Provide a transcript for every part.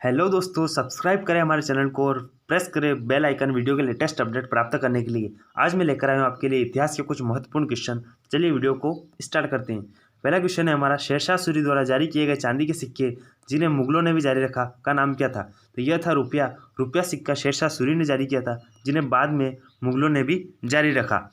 Hello दोस्तों, subscribe करें हमारे चैनल को और प्रेस करें बेल आइकन वीडियो के लेटेस्ट अपडेट प्राप्त करने के लिए। आज मैं लेकर आया हूँ आपके लिए इतिहास के कुछ महत्वपूर्ण क्वेश्चन। चलिए वीडियो को स्टार्ट करते हैं। पहला क्वेश्चन है हमारा, शेरशाह सूरी द्वारा जारी किए गए चांदी के सिक्के जिन्हें मुगलों ने भी जारी रखा का नाम क्या था? तो यह था रुपया। रुपया सिक्का शेरशाह सूरी ने जारी किया था, जिन्हें बाद में मुगलों ने भी जारी रखा।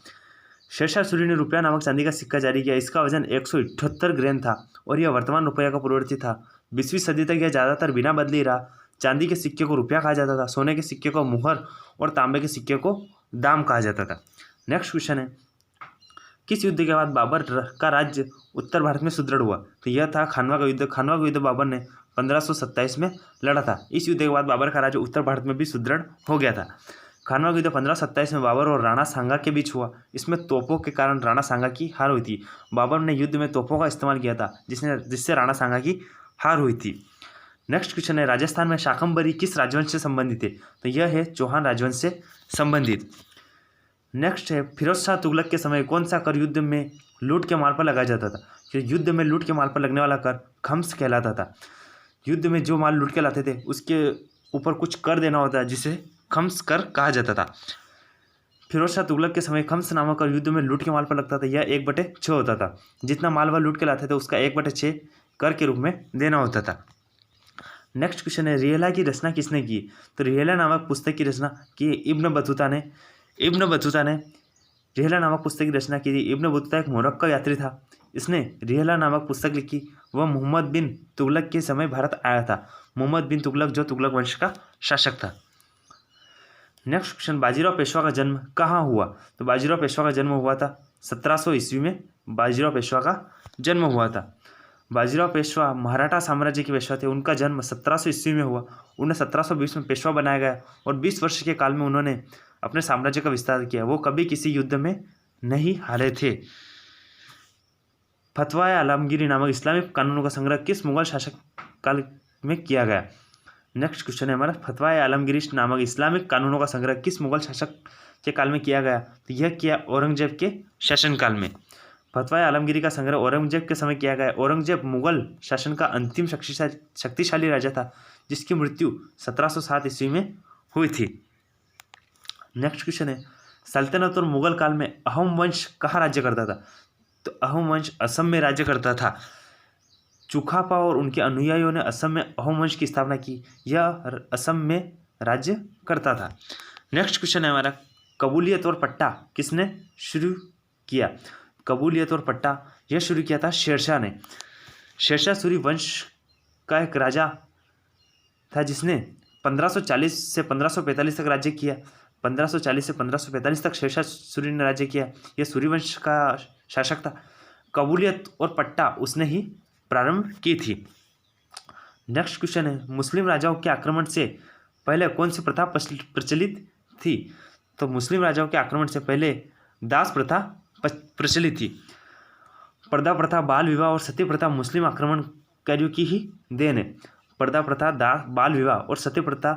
शेरशाह सूरी ने रुपया नामक चांदी का सिक्का जारी किया। इसका वजन 178 ग्राम था और यह वर्तमान रुपया का पूर्ववर्ती था। 20वीं सदी तक यह ज़्यादातर बिना बदले ही रहा। चांदी के सिक्के को रुपया कहा जाता था, सोने के सिक्के को मुहर और तांबे के सिक्के को दाम कहा जाता था। नेक्स्ट क्वेश्चन है, किस युद्ध के बाद बाबर का राज्य उत्तर भारत में सुदृढ़ हुआ? तो यह था खानवा का युद्ध। खानवा का युद्ध बाबर ने 1527 में लड़ा था। इस युद्ध के बाद बाबर का राज्य उत्तर भारत में भी सुदृढ़ हो गया था। खानवा का युद्ध 1527 में बाबर और राणा सांगा के बीच हुआ। इसमें तोपों के कारण राणा सांगा की हार हुई थी। बाबर ने युद्ध में तोपों का इस्तेमाल किया था, जिससे राणा सांगा की हार हुई थी। नेक्स्ट क्वेश्चन है, राजस्थान में शाकंभरी किस राजवंश से संबंधित है? तो यह है चौहान राजवंश से संबंधित। नेक्स्ट है, फिरोज शाह तुगलक के समय कौन सा कर युद्ध में लूट के माल पर लगाया जाता था? युद्ध में लूट के माल पर लगने वाला कर खम्स कहलाता था। युद्ध में जो माल लूट के लाते थे उसके ऊपर कुछ कर देना होता है, जिसे खम्स कर कहा जाता था। फिरोज शाह तुगलक के समय खम्स नामक कर युद्ध में लूट के माल पर लगता था। यह 1/6 होता था। जितना माल वह लूट के लाते थे उसका 1/6 कर के रूप में देना होता था। नेक्स्ट क्वेश्चन है, रियला की रचना किसने की? तो रियला नामक पुस्तक की रचना की इब्न बतूता ने रियला नामक पुस्तक की रचना की थी। इब्न बतूता एक मोरक्को यात्री था। इसने रियला नामक पुस्तक लिखी। वह मोहम्मद बिन तुगलक के समय भारत आया था। मोहम्मद बिन तुगलक जो तुगलक वंश का शासक था। नेक्स्ट क्वेश्चन, बाजीराव पेशवा का जन्म कहाँ हुआ? तो बाजीराव पेशवा का जन्म हुआ था 1700 ईस्वी में। बाजीराव पेशवा का जन्म हुआ था। बाजीराव पेशवा मराठा साम्राज्य के पेशवा थे। उनका जन्म 1700 ईस्वी में हुआ। उन्हें 1720 में पेशवा बनाया गया और 20 वर्ष के काल में उन्होंने अपने साम्राज्य का विस्तार किया। वो कभी किसी युद्ध में नहीं हारे थे। फतवाए आलमगीरी नामक इस्लामिक कानूनों का संग्रह किस मुगल शासक काल में किया गया? नेक्स्ट क्वेश्चन है हमारा, फतवाए आलमगीरी नामक इस्लामिक कानूनों का संग्रह किस मुगल शासक के काल में किया गया? तो यह किया औरंगजेब के शासनकाल में। फतवाए आलमगीरी का संग्रह औरंगजेब के समय किया गया। औरंगजेब मुगल शासन का अंतिम शक्तिशाली राजा था, जिसकी मृत्यु 1707 ईस्वी में हुई थी। नेक्स्ट क्वेश्चन है, सल्तनत और मुगल काल में अहोम वंश कहाँ राज्य करता था? तो अहोम वंश असम में राज्य करता था। चुखापा और उनके अनुयायियों ने असम में अहोम वंश की स्थापना की। यह असम में राज्य करता था। नेक्स्ट क्वेश्चन है हमारा, कबूलियत और पट्टा किसने शुरू किया? कबूलियत और पट्टा यह शुरू किया था शेरशाह ने। शेरशाह सूरी वंश का एक राजा था, जिसने 1540 से 1545 तक राज्य किया। 1540 से 1545 तक शेरशाह सूरी ने राज्य किया। यह सूरी वंश का शासक था। कबूलियत और पट्टा उसने ही प्रारंभ की थी। नेक्स्ट क्वेश्चन है, मुस्लिम राजाओं के आक्रमण से पहले कौन सी प्रथा प्रचलित थी? तो मुस्लिम राजाओं के आक्रमण से पहले दास प्रथा प्रचलित थी। पर्दा प्रथा, बाल विवाह और सती प्रथा मुस्लिम आक्रमणकारियों की ही देन है। पर्दा प्रथा, बाल विवाह और सती प्रथा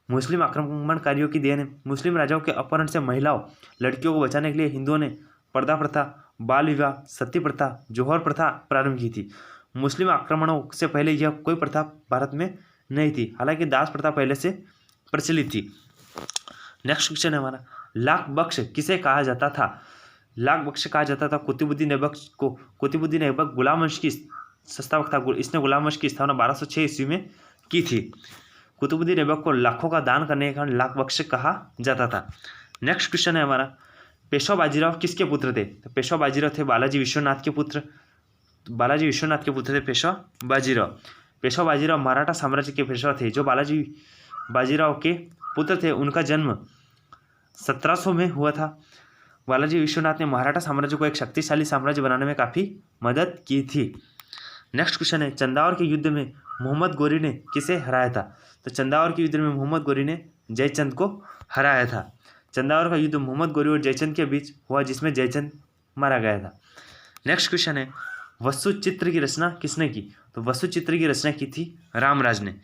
मुस्लिम आक्रमणकारियों की देन है। मुस्लिम राजाओं के अपहरण से महिलाओं, लड़कियों को बचाने के लिए हिंदुओं ने पर्दा प्रथा, बाल विवाह, सती प्रथा, जौहर प्रथा प्रारंभ की थी। मुस्लिम आक्रमणों से पहले यह कोई प्रथा भारत में नहीं थी। हालांकि दास प्रथा पहले से प्रचलित थी। नेक्स्ट क्वेश्चन है हमारा, लाख बख्श किसे कहा जाता था? लाख बख्श कहा जाता था कुतुबुद्दीन ऐबक को। कुतुबुद्दीन ऐबक गुलाम वंश की संस्थापक था। इसने गुलाम वंश की स्थापना 1206 ईस्वी में की थी। कुतुबुद्दीन ऐबक को लाखों का दान करने के कारण लाख बख्श कहा जाता था। नेक्स्ट क्वेश्चन है हमारा, पेशवा बाजीराव किसके पुत्र थे? तो पेशवा बाजीराव थे बालाजी विश्वनाथ के पुत्र। बालाजी विश्वनाथ के पुत्र थे पेशवा बाजीराव। पेशवा बाजीराव मराठा साम्राज्य के पेशवा थे। जो बालाजी बाजीराव के पुत्र थे उनका जन्म 1700 में हुआ था। बालाजी विश्वनाथ ने मराठा साम्राज्य को एक शक्तिशाली साम्राज्य बनाने में काफ़ी मदद की थी। नेक्स्ट क्वेश्चन है, चंदावर के युद्ध में मोहम्मद गोरी ने किसे हराया था? तो चंदावर के युद्ध में मोहम्मद गोरी ने जयचंद को हराया था। चंदावर का युद्ध मोहम्मद गोरी और जयचंद के बीच हुआ, जिसमें जयचंद मारा गया था। नेक्स्ट क्वेश्चन है, वस्तुचित्र की रचना किसने की? तो वस्तुचित्र की रचना की थी रामराज ने।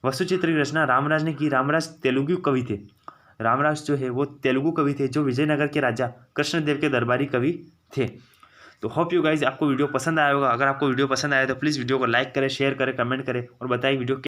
वस्तुचित्र की रचना रामराज ने की। रामराज तेलुगु कवि थे। रामराज जो है वो तेलुगु कवि थे, जो विजयनगर के राजा कृष्णदेव के दरबारी कवि थे। तो होप यू गाइज आपको वीडियो पसंद आया होगा। अगर आपको वीडियो पसंद आया तो प्लीज़ वीडियो को लाइक करें, शेयर करें, कमेंट करें और बताइए वीडियो